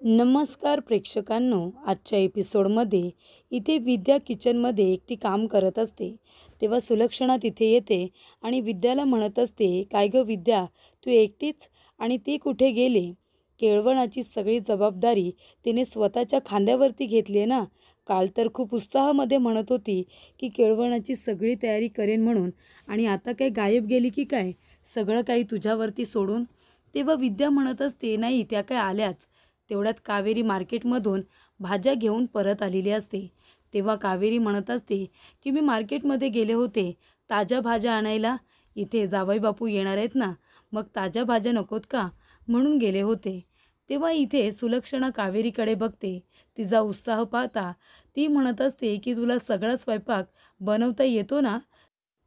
नमस्कार प्रेक्षकांनो, आजच्या एपिसोडमध्ये इथे विद्या किचनमध्ये एकटी काम करत असते. तेव्हा सुलक्षणा तिथे येते आणि विद्याला म्हणत असते, काय गं विद्या, तू एकटीच आणि ती कुठे गेली? केळवणाची सगळी जबाबदारी तिने स्वतःच्या खांद्यावरती घेतली आहे ना. काल तर खूप उत्साहामध्ये म्हणत होती की केळवणाची सगळी तयारी करेन म्हणून, आणि आता काय गायब गेली की काय, सगळं काही तुझ्यावरती सोडून? तेव्हा विद्या म्हणत असते, नाही त्या काय आल्याच. तेवढ्यात कावेरी मार्केटमधून भाज्या घेऊन परत आलेली असते. तेव्हा कावेरी म्हणत असते की मी मार्केटमध्ये गेले होते ताज्या भाज्या आणायला. इथे जावई बापू येणार आहेत ना, मग ताज्या भाज्या नकोत का म्हणून गेले होते. तेव्हा इथे सुलक्षणा कावेरीकडे बघते. तिचा उत्साह पाहता ती म्हणत असते की तुला सगळा स्वयंपाक बनवता येतो ना,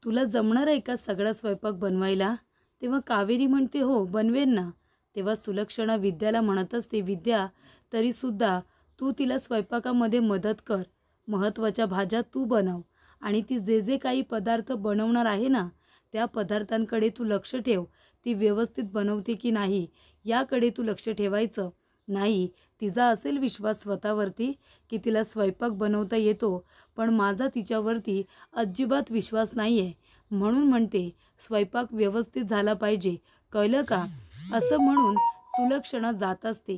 तुला जमणार आहे का सगळा स्वयंपाक बनवायला? तेव्हा कावेरी म्हणते, हो बनवेन ना. तेव्हा सुलक्षणा विद्याला म्हणत असते, विद्या तरीसुद्धा तू तिला स्वयंपाकामध्ये मदत कर. महत्त्वाच्या भाज्या तू बनव आणि ती जे जे काही पदार्थ बनवणार आहे ना, त्या पदार्थांकडे तू लक्ष ठेव. ती व्यवस्थित बनवते की नाही याकडे तू लक्ष ठेवायचं. नाही, तिचा असेल विश्वास स्वतःवरती की तिला स्वयंपाक बनवता येतो, पण माझा तिच्यावरती अजिबात विश्वास नाही आहे. म्हणून म्हणते स्वयंपाक व्यवस्थित झाला पाहिजे, कळलं का? असं म्हणून सुलक्षणा जात असते.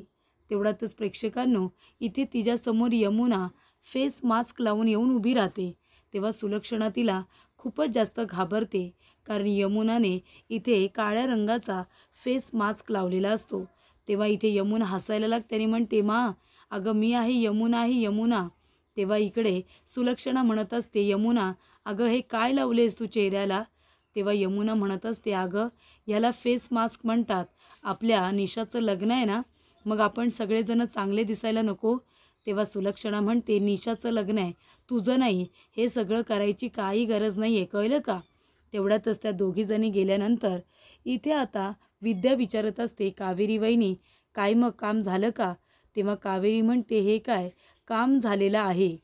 तेवढ्यातच प्रेक्षकांनो, इथे तिच्यासमोर यमुना फेस मास्क लावून येऊन उभी राहते. तेव्हा सुलक्षणा तिला खूपच जास्त घाबरते, कारण यमुनाने इथे काळ्या रंगाचा फेस मास्क लावलेला असतो. तेव्हा इथे यमुना हसायला लागते आणि म्हणते, मा अगं मी आहे यमुना, आहे यमुना. तेव्हा इकडे सुलक्षणा म्हणत असते, यमुना अगं हे काय लावलेस तू चेहऱ्याला? तेव्हा यमुना म्हणत असते, अगं याला फेस मास्क म्हणतात. आपल्या निशाचं लग्न आहे ना, मग आपण सगळेजण चांगले दिसायला नको? तेव्हा सुलक्षणा म्हणते, निशाचं लग्न आहे, तुझं नाही. हे सगळं करायची काही गरज नाही आहे, कळलं का? तेवढ्यातच त्या दोघीजणी गेल्यानंतर इथे आता विद्या विचारत असते, कावेरी वहिनी काय मग काम झालं का? तेव्हा कावेरी म्हणते, हे काय काम झालेलं आहे.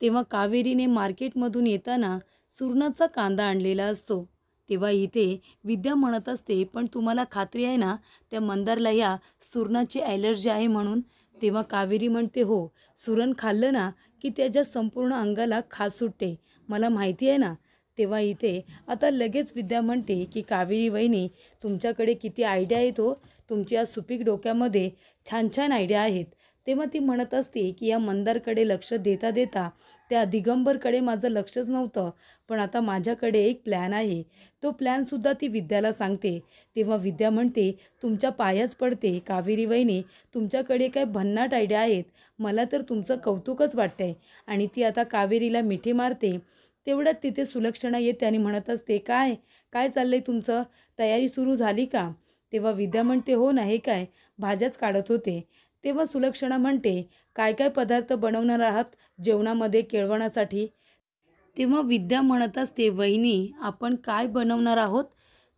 तेव्हा कावेरीने मार्केटमधून येताना सुरणाचा कांदा आणलेला असतो. तेव्हा इथे विद्या म्हणत असते, पण तुम्हाला खात्री आहे ना त्या मंदारला या सुरणाची ॲलर्जी आहे म्हणून? तेव्हा कावेरी म्हणते, हो, सुरण खाल्लं ना की त्याच्या संपूर्ण अंगाला खाज सुटते, मला माहिती आहे ना. तेव्हा इथे आता लगेच विद्या म्हणते की कावेरी वहिनी तुमच्याकडे किती आयडिया आहेत हो, तुमच्या सुपीक डोक्यामध्ये छान छान आयडिया आहेत. तेव्हा ती म्हणत असते की या मंदारकडे लक्ष देता देता त्या दिगंबरकडे माझं लक्षच नव्हतं, पण आता माझ्याकडे एक प्लॅन आहे. तो प्लॅनसुद्धा ती विद्याला सांगते. तेव्हा विद्या म्हणते, तुमच्या पायाच पडते कावेरी वहिनी, तुमच्याकडे काय भन्नाट आयडिया आहेत, मला तर तुमचं कौतुकच वाटतंय. आणि ती आता कावेरीला मिठी मारते. तेवढ्यात तिथे सुलक्षणा येते आणि म्हणत असते, काय काय चाललंय तुमचं, तयारी सुरू झाली का? तेव्हा विद्या म्हणते, हो ना, हे काय भाज्याच काढत होते. तेव्हा सुलक्षणा म्हणते, काय काय पदार्थ बनवणार आहात जेवणामध्ये केळवणासाठी? तेव्हा विद्या म्हणत असते, वहिनी आपण काय बनवणार आहोत?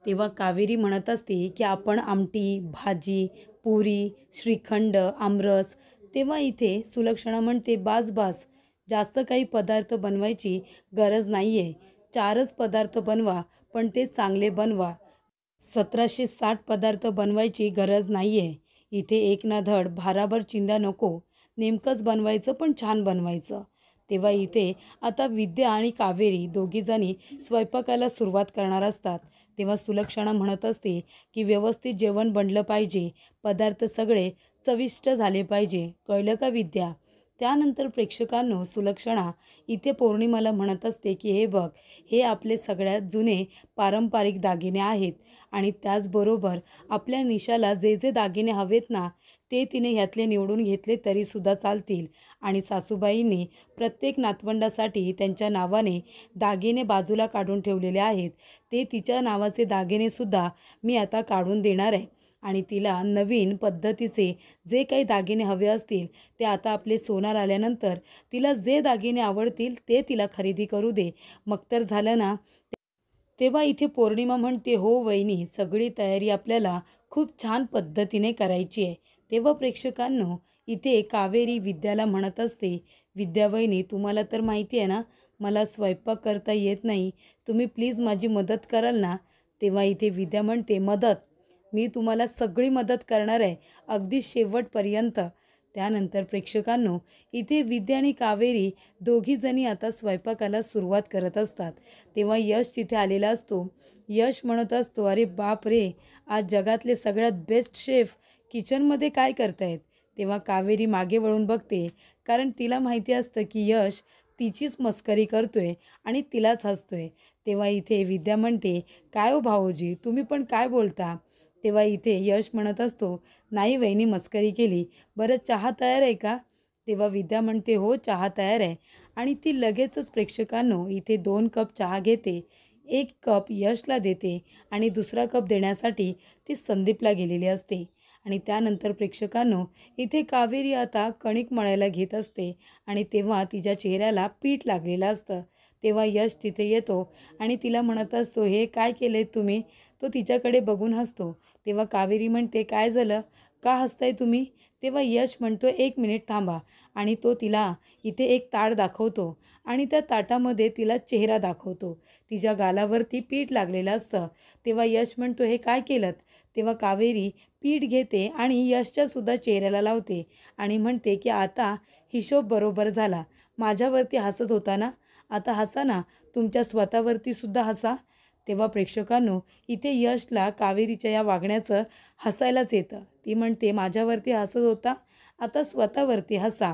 तेव्हा कावेरी म्हणत असते की आपण आमटी, भाजी, पुरी, श्रीखंड, आमरस. तेव्हा इथे सुलक्षणा म्हणते, बास बास, जास्त काही पदार्थ बनवायची गरज नाही आहे. 4च पदार्थ बनवा, पण ते चांगले बनवा. 1760 पदार्थ बनवायची गरज नाही आहे. इथे एक ना धड भाराभर चिंध्या नको, नेमकंच बनवायचं पण छान बनवायचं. तेव्हा इथे आता विद्या आणि कावेरी दोघीजणी स्वयंपाकाला सुरुवात करणार असतात. तेव्हा सुलक्षणा म्हणत असते की व्यवस्थित जेवण बनलं पाहिजे, पदार्थ सगळे चविष्ट झाले पाहिजे, कळलं का विद्या? त्यानंतर प्रेक्षकांनो, सुलक्षणा इथे पौर्णिमाला म्हणत असते की हे बघ, हे आपले सगळ्यात जुने पारंपरिक दागिने आहेत आणि त्याचबरोबर आपल्या निशाला जे जे दागिने हवेत ना, ते तिने ह्यातले निवडून घेतले तरीसुद्धा चालतील. आणि सासूबाईंनी प्रत्येक नातवंडासाठी त्यांच्या नावाने दागिने बाजूला काढून ठेवलेले आहेत. ते तिच्या नावाचे दागिनेसुद्धा मी आता काढून देणार आहे. आणि तिला नवीन पद्धतीचे जे काही दागिने हवे असतील ते आता आपले सोनार आल्यानंतर तिला जे दागिने आवडतील ते तिला खरेदी करू दे, मग तर झालं ना. तेव्हा इथे पौर्णिमा म्हणते, हो वहिनी, सगळी तयारी आपल्याला खूप छान पद्धतीने करायची आहे. तेव्हा प्रेक्षकांनो, इथे कावेरी विद्याला म्हणत असते, विद्या वहिनी तुम्हाला तर माहिती आहे ना मला स्वयंपाक करता येत नाही, तुम्ही प्लीज माझी मदत कराल ना? तेव्हा इथे विद्या म्हणते, मदत? मी तुम्हाला सगळी मदत करणार आहे, अगदी शेवटपर्यंत. त्यानंतर प्रेक्षकांनो इथे विद्या आणि कावेरी दोघीजणी आता स्वयंपाकाला सुरुवात करत असतात. तेव्हा यश तिथे आलेला असतो. यश म्हणत असतो, अरे बाप रे, आज जगातले सगळ्यात बेस्ट शेफ किचनमध्ये काय करतायत. तेव्हा कावेरी मागे वळून बघते, कारण तिला माहिती असतं की यश तिचीच मस्करी करतोय आणि तिलाच हसतोय. तेव्हा इथे विद्या म्हणते, काय हो भाऊजी, तुम्ही पण काय बोलता. तेव्हा इथे यश म्हणत असतो, नाही वहिनी, मस्करी केली. बरं, चहा तयार आहे का. तेव्हा विद्या म्हणते, हो चहा तयार आहे. आणि ती लगेचच प्रेक्षकांनो इथे 2 कप चहा घेते. 1 कप यशला देते आणि दुसरा कप देण्यासाठी ती संदीपला गेलेली असते. आणि त्यानंतर प्रेक्षकांनो इथे कावेरी आता कणिक मळायला घेत असते आणि तेव्हा तिच्या चेहऱ्याला पीठ लागलेलं असतं. तेव्हा यश तिथे येतो आणि तिला म्हणत असतो, हे काय केले तुम्ही. तो तिच्याकडे बघून हसतो. तेव्हा कावेरी म्हणते, काय झालं, का हसताय तुम्ही. तेव्हा यश म्हणतो, 1 मिनिट थांबा. आणि तो तिला इथे एक ताट दाखवतो आणि त्या ताटामध्ये तिला चेहरा दाखवतो. तिच्या गालावरती पीठ लागलेलं असतं. तेव्हा यश म्हणतो, हे काय केलं. तेव्हा कावेरी पीठ घेते आणि यशच्यासुद्धा चेहऱ्याला लावते आणि म्हणते की आता हिशोब बरोबर झाला. माझ्यावरती हसत होता ना, आता हसा ना, तुमच्या स्वतःवरती सुद्धा हसा. तेव्हा प्रेक्षकांनो इथे यशला कावेरीच्या या वागण्याचं हसायलाच येतं. ती म्हणते, माझ्यावरती हसत होता, आता स्वतःवरती हसा.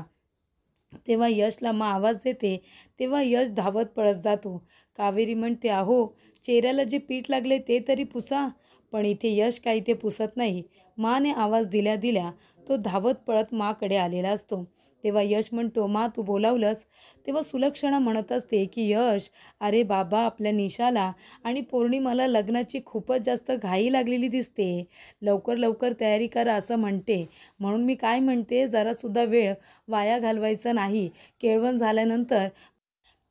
तेव्हा यशला आवाज देते. तेव्हा यश धावत पळत जातो. कावेरी म्हणते, अहो, चेहऱ्याला जे पीठ लागले ते तरी पुसा. पण इथे यश काही ते पुसत नाही. माने आवाज दिल्या दिल्या तो धावत पळत माकडे आलेला असतो. तेव्हा यश म्हणतो, मा तू बोलावलंस. तेव्हा सुलक्षणा म्हणत असते की यश, अरे बाबा, आपल्या निशाला आणि पौर्णिमाला लग्नाची खूपच जास्त घाई लागलेली दिसते. लवकर लवकर तयारी करा असं म्हणते. म्हणून मी काय म्हणते, जरासुद्धा वेळ वाया घालवायचा नाही. केळवण झाल्यानंतर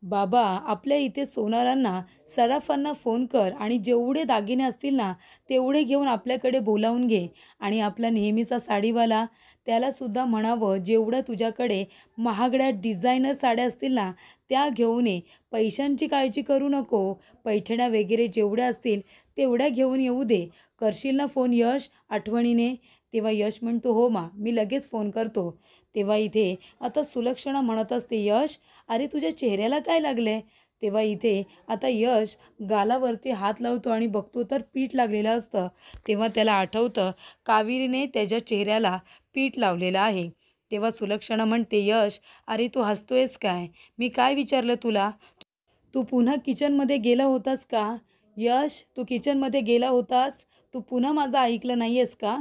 बाबा, आपल्या इथे सोनारांना, सराफांना फोन कर आणि जेवढे दागिने असतील ना तेवढे घेऊन आपल्याकडे बोलावून घे. आणि आपला नेहमीचा साडीवाला, त्यालासुद्धा म्हणावं, जेवढ्या तुझ्याकडे महागड्या डिझायनर साड्या असतील ना त्या घेऊन ये. पैशांची काळजी करू नको. पैठण्या वगैरे जेवढ्या असतील तेवढ्या घेऊन येऊ दे. करशील ना फोन यश, आठवणीने. तेव्हा यश म्हणतो, हो मा, मी लगेच फोन करतो. तेव्हा इथे आता सुलक्षणा म्हणत असते, यश, अरे तुझ्या चेहऱ्याला काय लागलं आहे. तेव्हा इथे आता यश गालावरती हात लावतो आणि बघतो तर पीठ लागलेलं असतं. तेव्हा त्याला आठवतं कावेरीने त्याच्या चेहऱ्याला पीठ लावलेलं आहे. तेव्हा सुलक्षणा म्हणते, यश, अरे तू हसतोयस काय. मी काय विचारलं तुला. तू पुन्हा किचनमध्ये गेला होतास का. यश, तू किचनमध्ये गेला होतास. तू पुन्हा माझं ऐकलं नाही आहेस का.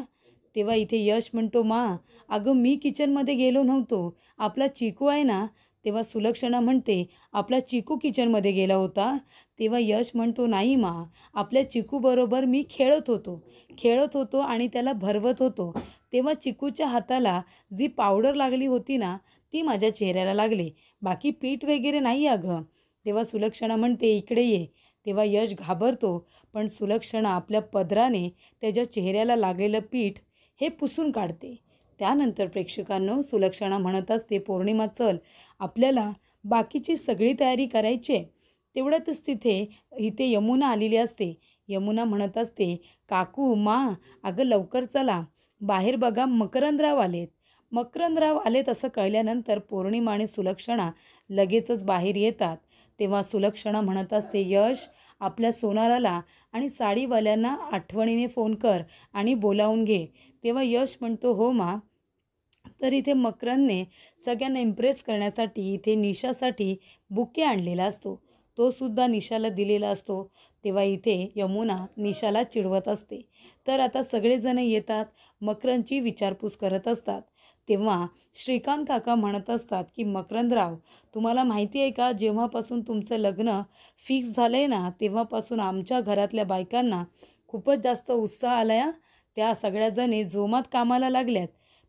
तेव्हा इथे यश म्हणतो, मा, अगं मी किचनमध्ये गेलो नव्हतो. आपला चिकू आहे ना. तेव्हा सुलक्षणा म्हणते, आपला चिकू किचनमध्ये गेला होता. तेव्हा यश म्हणतो, नाही मा, आपल्या चिकूबरोबर मी खेळत होतो आणि त्याला भरवत होतो. तेव्हा चिकूच्या हाताला जी पावडर लागली होती ना ती माझ्या चेहऱ्याला लागली. बाकी पीठ वगैरे नाही अगं. तेव्हा सुलक्षणा म्हणते, इकडे ये. तेव्हा यश घाबरतो, पण सुलक्षणा आपल्या पदराने त्याच्या चेहऱ्याला लागलेलं पीठ हे पुसून काढते. त्यानंतर प्रेक्षकांनो सुलक्षणा म्हणत असते, पौर्णिमा चल, आपल्याला बाकीची सगळी तयारी करायची आहे. तेवढ्यातच इथे यमुना आलेली असते. यमुना म्हणत असते, काकू, मा, अगं लवकर चला, बाहेर बघा मकरंदराव आलेत. मकरंदराव आलेत असं कळल्यानंतर पौर्णिमा आणि सुलक्षणा लगेचच बाहेर येतात. तेव्हा सुलक्षणा म्हणत असते, यश, आपल्या सोनाराला आणि साडीवाल्यांना आठवणीने फोन कर आणि बोलावून घे. तेव्हा यश म्हणतो, हो मा. तर इथे मकरंदने सगळ्यांना इम्प्रेस करण्यासाठी इथे निशासाठी बुके आणलेला असतो. तो सुद्धा निशाला दिलेला असतो. तेव्हा इथे यमुना निशाला चिडवत असते. तर आता सगळेजण येतात, मकरंदची विचारपूस करत असतात. तेव्हा श्रीकांत काका म्हणत असतात की मकरंदराव, तुम्हाला माहिती आहे का, जेव्हापासून तुमचं लग्न फिक्स झालं आहे ना तेव्हापासून आमच्या घरातल्या बायकांना खूपच जास्त उत्साह आला आहे. त्या सगळ्याजणी जोमात कामाला लागल्यात.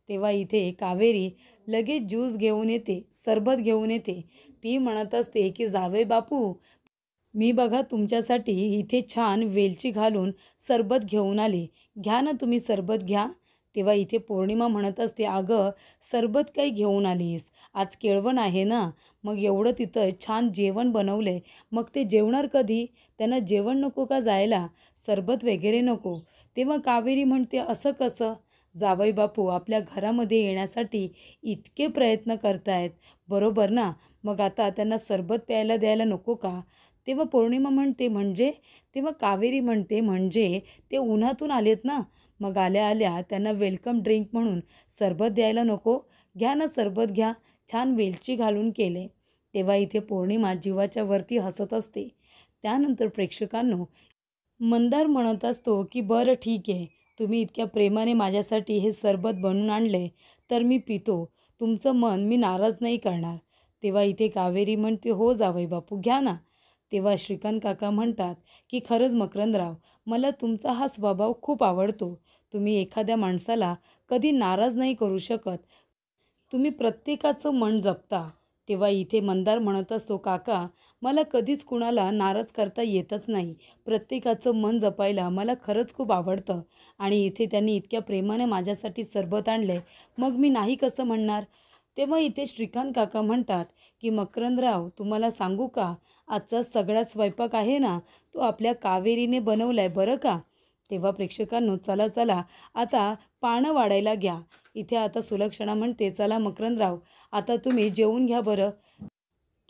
तेव्हा इथे कावेरी लगेच ज्यूस घेऊन येते, सरबत घेऊन येते. ती म्हणत असते की जावई बापू, मी बघा तुमच्यासाठी इथे छान वेलची घालून सरबत घेऊन आले, घ्या ना तुम्ही सरबत घ्या. तेव्हा इथे पौर्णिमा म्हणत असते, अगं सरबत काही घेऊन आलीस, आज केळवण आहे ना, मग एवढं तिथं छान जेवण बनवलं मग ते जेवणार कधी. त्यांना जेवण नको का जायला, सरबत वगैरे नको. तेव्हा कावेरी म्हणते, असं कसं, जावई बापू आपल्या घरामध्ये येण्यासाठी इतके प्रयत्न करतायत, बरोबर ना? मग आता त्यांना सरबत प्यायला द्यायला नको का? तेव्हा पौर्णिमा म्हणते म्हणजे? तेव्हा कावेरी म्हणते म्हणजे ते उन्हातून आलेत ना, मग आल्या आल्या त्यांना वेलकम ड्रिंक म्हणून सरबत द्यायला नको? घ्या ना सरबत घ्या, छान वेलची घालून केले. तेव्हा इथे पौर्णिमा जीवाच्या वरती हसत असते. त्यानंतर प्रेक्षकांनो, मंदार म्हणत असतो की बरं ठीक आहे, तुम्ही इतक्या प्रेमाने माझ्यासाठी हे सरबत बनवून आणले तर मी पितो, तुमचं मन मी नाराज नाही करणार. तेव्हा इथे कावेरी म्हणते हो जावई बापू घ्या ना. तेव्हा श्रीकांत काका म्हणतात की खरंच मकरंदराव, मला तुमचा हा स्वभाव खूप आवडतो. तुम्ही एखाद्या माणसाला कधी नाराज नाही करू शकत, तुम्ही प्रत्येकाचं मन जपता. तेव्हा इथे मंदार म्हणत असतो काका, मला कधीच कुणाला नाराज करता येतच नाही, प्रत्येकाचं मन जपायला मला खरंच खूप आवडतं. आणि इथे त्यांनी इतक्या प्रेमाने माझ्यासाठी सरबत आणले, मग मी नाही कसं म्हणणार? तेव्हा इथे श्रीकांत काका म्हणतात की मकरंदराव, तुम्हाला सांगू का, आजचा सगळा स्वयंपाक आहे ना, तो आपल्या कावेरीने बनवलाय बरं का. तेव्हा प्रेक्षकांनो, चला चला आता पानं वाढायला घ्या. इथे आता सुलक्षणा म्हणते चला मकरंदराव, आता तुम्ही जेवून घ्या बरं.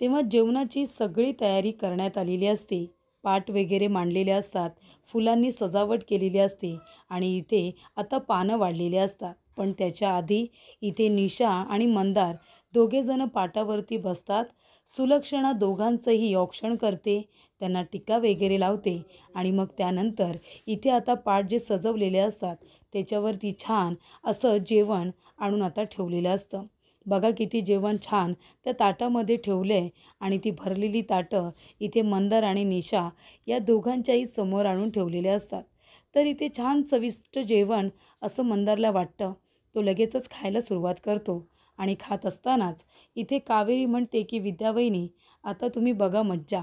तेव्हा जेवणाची सगळी तयारी करण्यात आलेली असते, पाट वगैरे मांडलेले असतात, फुलांनी सजावट केलेली असते आणि इथे आता पानं वाढलेली असतात. पण त्याच्या आधी इथे निशा आणि मंदार दोघेजणं पाटावरती बसतात. सुलक्षणा दोघांचंही औक्षण करते, त्यांना टिका वगैरे लावते आणि मग त्यानंतर इथे आता पाट जे सजवलेले असतात त्याच्यावरती छान असं जेवण आणून आता ठेवलेलं असतं. बघा किती जेवण छान त्या ताटामध्ये ठेवलं आहे आणि ती भरलेली ताटं इथे मंदार आणि निशा या दोघांच्याही समोर आणून ठेवलेले असतात. तर इथे छान चविष्ट जेवण असं मंदारला वाटतं. तो लगेचच खायला सुरुवात करतो आणि खात असतानाच इथे कावेरी म्हणते की विद्यावहिनी, आता तुम्ही बघा मज्जा.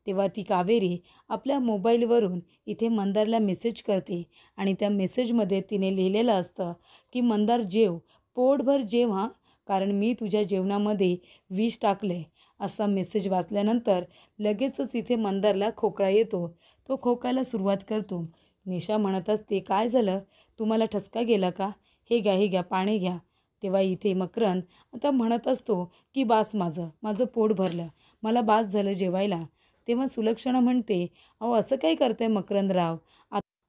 तेव्हा ती कावेरी आपल्या मोबाईलवरून इथे मंदारला मेसेज करते आणि त्या मेसेजमध्ये तिने लिहिलेलं असतं की मंदार जेव, पोटभर जेव हां, कारण मी तुझ्या जेवणामध्ये विष टाकले. असा मेसेज वाचल्यानंतर लगेचच इथे मंदारला खोकला येतो. तो खोकायला सुरुवात करतो. निशा म्हणत असते काय झालं, तुम्हाला ठसका गेला का? हे घ्या हे घ्या पाणी घ्या. तेव्हा इथे मकरंद आता म्हणत असतो की बास, माझं पोट भरलं, मला बास झालं जेवायला. तेव्हा सुलक्षणा म्हणते अहो असं काय करताय मकरंदराव,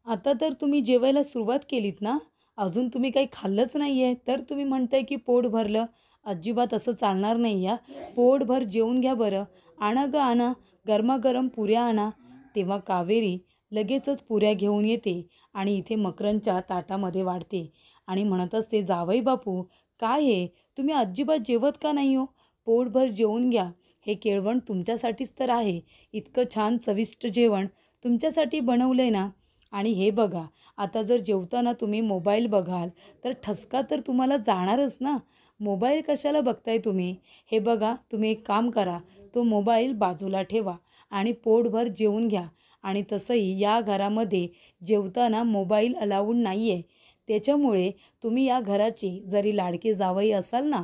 आता तर तुम्ही जेवायला सुरुवात केलीत ना, अजून तुम्ही काही खाल्लंच नाही आहे तर तुम्ही म्हणताय की पोट भरलं. अजिबात असं चालणार नाही या, पोटभर जेवून घ्या बरं. आणा गं आणा, गरमागरम पुऱ्या आणा. तेव्हा कावेरी लगेचच पुऱ्या घेऊन येते आणि इथे मकरंदच्या ताटामध्ये वाढते आणि म्हणत असते जावई बापू, काय हे तुम्ही अजिबात जेवत का नाही हो? पोटभर जेवून घ्या, हे केळवण तुमच्यासाठीच तर आहे, इतकं छान चविष्ट जेवण तुमच्यासाठी बनवलं आहे ना. आणि हे बघा, आता जर जेवताना तुम्ही मोबाईल बघाल तर ठसका तर तुम्हाला जाणारच ना. मोबाईल कशाला बघताय तुम्ही? हे बघा, तुम्ही एक काम करा, तो मोबाईल बाजूला ठेवा आणि पोटभर जेवून घ्या. आणि तसंही या घरामध्ये जेवताना मोबाईल अलाउड नाही आहे, त्याच्यामुळे तुम्ही या घराचे जरी लाडके जावई असाल ना,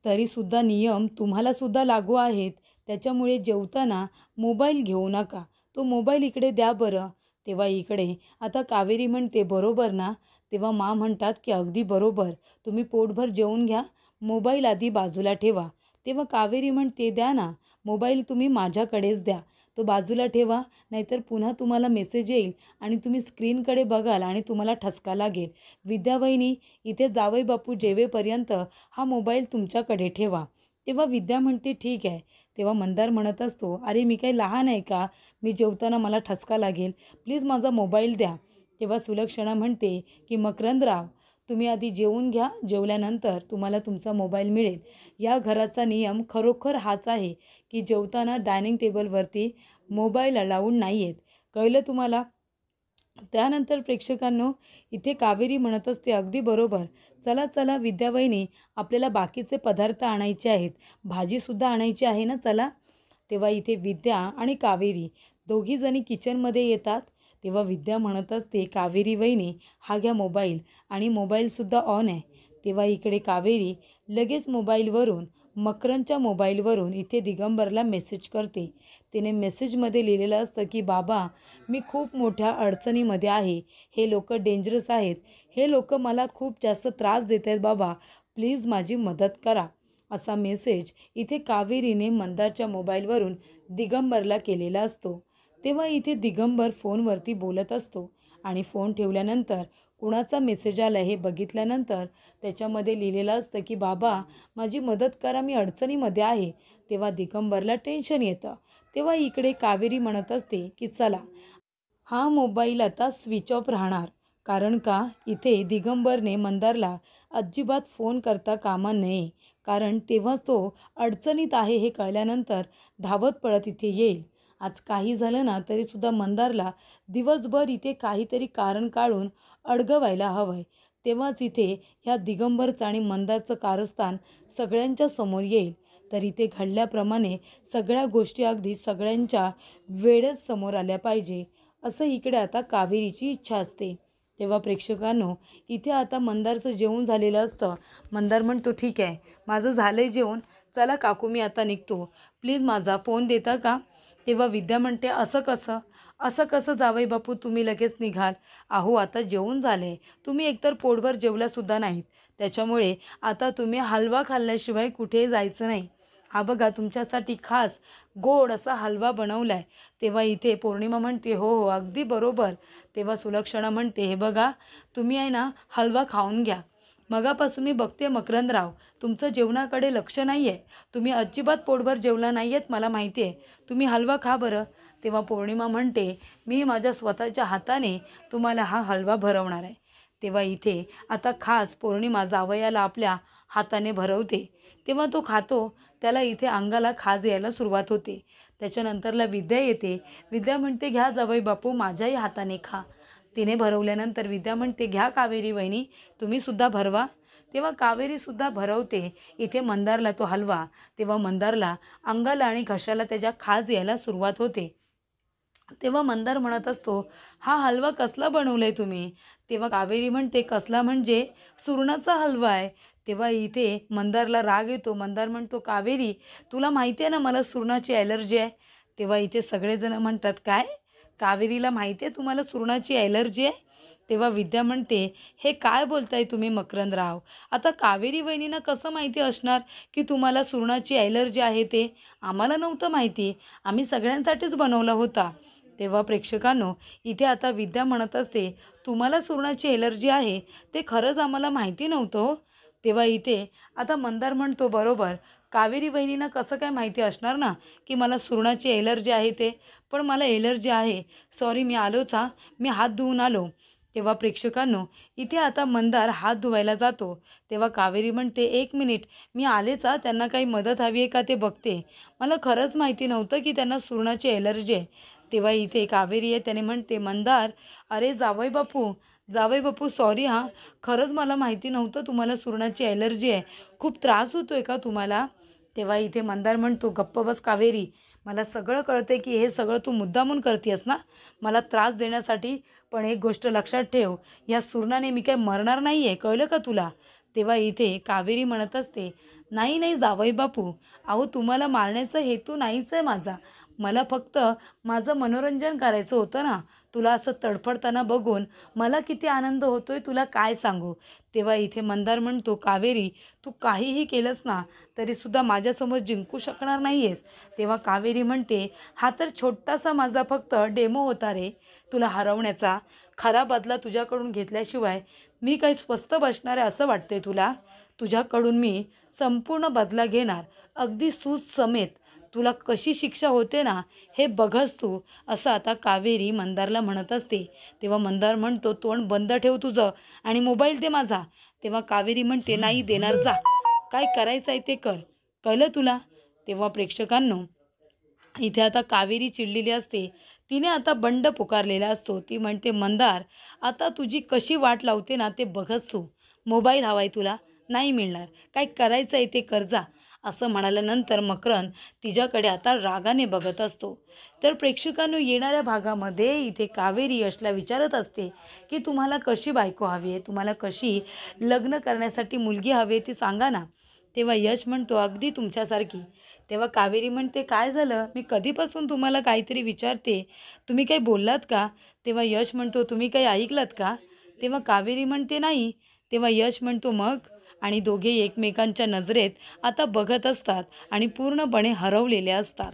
तरीसुद्धा नियम तुम्हालासुद्धा लागू आहेत. त्याच्यामुळे जेवताना मोबाईल घेऊ नका, तो मोबाईल इकडे द्या बरं. तेव्हा इकडे आता कावेरी म्हणते बरोबर ना. तेव्हा मा म्हणतात की अगदी बरोबर, तुम्ही पोटभर जेवून घ्या, मोबाईल आधी बाजूला ठेवा. तेव्हा कावेरी म्हणते द्या ना, मोबाईल तुम्ही माझ्याकडेच द्या, तो बाजूला ठेवा, नाहीतर पुन्हा तुम्हाला मेसेज येईल आणि तुम्ही स्क्रीनकडे बघाल आणि तुम्हाला ठसका लागेल. विद्यावहिनी, इथे जावई बापू जेवेपर्यंत हा मोबाईल तुमच्याकडे ठेवा. तेव्हा विद्या म्हणते ठीक आहे. तेव्हा मंदार म्हणत असतो अरे मी काही लहान आहे का, मी जेवताना मला ठसका लागेल, प्लीज माझा मोबाईल द्या. तेव्हा सुलक्षणा म्हणते की मकरंदराव, तुम्ही आधी जेवून घ्या, जेवल्यानंतर तुम्हाला तुमचा मोबाईल मिळेल. या घराचा नियम खरोखर हाच आहे की जेवताना डायनिंग टेबलवरती मोबाईल अलाउड नाही आहेत, कळलं तुम्हाला? त्यानंतर प्रेक्षकांनो, इथे कावेरी म्हणत असते अगदी बरोबर, चला चला विद्यावहिनी, आपल्याला बाकीचे पदार्थ आणायचे आहेत, भाजीसुद्धा आणायची आहे ना, चला. तेव्हा इथे विद्या आणि कावेरी दोघीजणी किचनमध्ये येतात. तेव्हा विद्या म्हणत असते कावेरी वहिनी, हा घ्या मोबाईल, आणि मोबाईलसुद्धा ऑन आहे. तेव्हा इकडे कावेरी लगेच मोबाईलवरून मकरंदच्या मोबाईलवरून इथे दिगंबरला मेसेज करते. तिने मेसेजमध्ये लिहिलेलं असतं की बाबा, मी खूप मोठ्या अडचणीमध्ये आहे. हे लोक डेंजरस आहेत. हे लोक मला खूप जास्त त्रास देत आहेत बाबा, प्लीज माझी मदत करा. असा मेसेज इथे कावेरीने मंदारच्या मोबाईलवरून दिगंबरला केलेला असतो. तेव्हा इथे दिगंबर फोनवरती बोलत असतो आणि फोन ठेवल्यानंतर कुणाचा मेसेज आला हे बघितल्यानंतर त्याच्यामध्ये लिहिलेलं असतं की बाबा, माझी मदत करा, मी अडचणीमध्ये आहे. तेव्हा दिगंबरला टेन्शन येतं. तेव्हा इकडे कावेरी म्हणत असते की चला, हा मोबाईल आता स्विच ऑफ राहणार. कारण का इथे दिगंबरने मंदारला अजिबात फोन करता कामा नये. कारण तेव्हाच तो अडचणीत आहे हे कळल्यानंतर धावत पळत इथे येईल. आज काही झालं ना तरीसुद्धा मंदारला दिवसभर इथे काहीतरी कारण काढून अडगवायला हवं आहे. तेव्हाच इथे ह्या दिगंबरचं आणि मंदारचं कारस्थान सगळ्यांच्या समोर येईल. तर इथे घडल्याप्रमाणे सगळ्या गोष्टी अगदी सगळ्यांच्या वेळेस समोर आल्या पाहिजे, असं इकडे आता कावेरीची इच्छा असते. तेव्हा प्रेक्षकांनो, इथे आता मंदारचं जेवण झालेलं असतं. मंदार म्हणतो ठीक आहे, माझं झालं आहे जेवण, चला काकू मी आता निघतो, प्लीज माझा फोन देता का. तेव्हा विद्या म्हणते असं कसं जावई बापू तुम्ही लगेच निघाल. अहो आता जेवण झालं आहे, तुम्ही एकतर पोटभर जेवलासुद्धा नाहीत, त्याच्यामुळे आता तुम्ही हलवा खाल्ल्याशिवाय कुठेही जायचं नाही. हा बघा तुमच्यासाठी खास गोड असा हलवा बनवला आहे. तेव्हा इथे पौर्णिमा म्हणते हो हो अगदी बरोबर. तेव्हा सुलक्षणा म्हणते हे बघा, तुम्ही आहे ना हलवा खाऊन घ्या. मगापासून मी बघते मकरंदराव, तुमचं जेवणाकडे लक्ष नाही आहे. तुम्ही अजिबात पोटभर जेवला नाही आहेत, मला माहिती आहे. तुम्ही हलवा खा बरं. तेव्हा पौर्णिमा म्हणते मी माझ्या स्वतःच्या हाताने तुम्हाला हा हलवा भरवणार आहे. तेव्हा इथे आता खास पौर्णिमा जावयाला आपल्या हाताने भरवते. तेव्हा तो खातो. त्याला इथे अंगाला खाज यायला सुरुवात होते. त्याच्यानंतरला विद्या येते. विद्या म्हणते घ्या जावई बापू, माझ्याही हाताने खा. तिने भरवल्यानंतर विद्या म्हणते घ्या कावेरी वहिनी, तुम्हीसुद्धा भरवा. तेव्हा कावेरीसुद्धा भरवते इथे मंदारला तो हलवा. तेव्हा मंदारला अंगाला आणि घशाला त्याच्या खाज यायला सुरुवात होते. तेव्हा मंदार म्हणत असतो हा हलवा कसला बनवला आहे तुम्ही. तेव्हा कावेरी म्हणते कसला म्हणजे सुरणाचा हलवा आहे. तेव्हा इथे मंदारला राग येतो. मंदार म्हणतो कावेरी, तुला माहिती आहे ना मला सुरणाची ॲलर्जी आहे. तेव्हा इथे सगळेजण म्हणतात काय, कावेरीला माहिती आहे तुम्हाला सुरणाची ॲलर्जी आहे. तेव्हा विद्या म्हणते हे काय बोलताय तुम्ही मकरंदराव, आता कावेरी वहिनींना कसं माहिती असणार की तुम्हाला सुरणाची ॲलर्जी आहे ते. आम्हाला नव्हतं माहिती, आम्ही सगळ्यांसाठीच बनवला होता. तेव्हा प्रेक्षकांनो, इथे आता विद्या म्हणत असते तुम्हाला सुरणाची ॲलर्जी आहे ते खरंच आम्हाला माहिती नव्हतं हो. तेव्हा इथे आता मंदार म्हणतो बरोबर, कावेरी वहिनींना कसं काय माहिती असणार ना की मला सुरणाची ॲलर्जी आहे ते. पण मला ॲलर्जी आहे, सॉरी मी आलोच हां, मी हात धुवून आलो. तेव्हा प्रेक्षकांनो, इथे आता मंदार हात धुवायला जातो. तेव्हा कावेरी म्हणते एक मिनिट, मी आलेच हां, त्यांना काही मदत हवी आहे का ते बघते. मला खरंच माहिती नव्हतं की त्यांना सुरणाची ॲलर्जी आहे. तेव्हा इथे कावेरी आहे त्याने म्हणते मंदार, अरे जावई बापू सॉरी हां, खरंच मला माहिती नव्हतं तुम्हाला सुरणाची ॲलर्जी आहे. खूप त्रास होतो आहे का तुम्हाला. तेव्हा इथे मंदार म्हणतो गप्प बस कावेरी, मला सगळं कळते की हे सगळं तू मुद्दामून करतेस ना मला त्रास देण्यासाठी. पण एक गोष्ट लक्षात ठेव, या सुरणाने मी काय मरणार नाही आहे, कळलं का तुला. तेव्हा इथे कावेरी म्हणत असते नाही नाही जावई बापू, अहो तुम्हाला मारण्याचा हेतू नाहीच आहे माझा. मला फक्त माझं मनोरंजन करायचं होतं ना. तुला असं तडफडताना बघून मला किती आनंद होतोय तुला काय सांगू. तेव्हा इथे मंदार म्हणतो कावेरी, तू काहीही केलंस ना तरीसुद्धा माझ्यासमोर जिंकू शकणार नाही आहेस. तेव्हा कावेरी म्हणते हा तर छोटासा माझा फक्त डेमो होता रे तुला हरवण्याचा. खरा बदला तुझ्याकडून घेतल्याशिवाय मी काही स्वस्त बसणार आहे असं वाटतंय तुला. तुझ्याकडून मी संपूर्ण बदला घेणार, अगदी सूज समेत. तुला कशी शिक्षा होते ना हे बघच तू, असं आता कावेरी मंदारला म्हणत असते. तेव्हा मंदार म्हणतो तोंड बंद ठेव तुझं आणि मोबाईल दे माझा. तेव्हा कावेरी म्हणते नाही देणार, जा काय करायचं आहे ते कर, कळलं तुला. तेव्हा प्रेक्षकांनो, इथे आता कावेरी चिडलेली असते. तिने आता बंड पुकारलेला असतो. ती म्हणते मंदार, आता तुझी कशी वाट लावते ना ते बघच तू. मोबाईल हवाय तुला, नाही मिळणार, काय करायचं आहे ते कर जा. असं म्हणाल्यानंतर मकरंद तिच्याकडे आता रागाने बघत असतो. तर प्रेक्षकांनो, येणाऱ्या भागामध्ये इथे कावेरी यशला विचारत असते की तुम्हाला कशी बायको हवी आहे, तुम्हाला कशी लग्न करण्यासाठी मुलगी हवी आहे ती सांगा ना. तेव्हा यश म्हणतो अगदी तुमच्यासारखी. तेव्हा कावेरी म्हणते काय झालं, मी कधीपासून तुम्हाला काहीतरी विचारते, तुम्ही काही बोललात का? तेव्हा यश म्हणतो तुम्ही काही ऐकलत का? तेव्हा कावेरी म्हणते नाही. तेव्हा यश म्हणतो मग? आणि दोघे एकमेकांच्या नजरेत आता बघत असतात आणि पूर्णपणे हरवलेले असतात.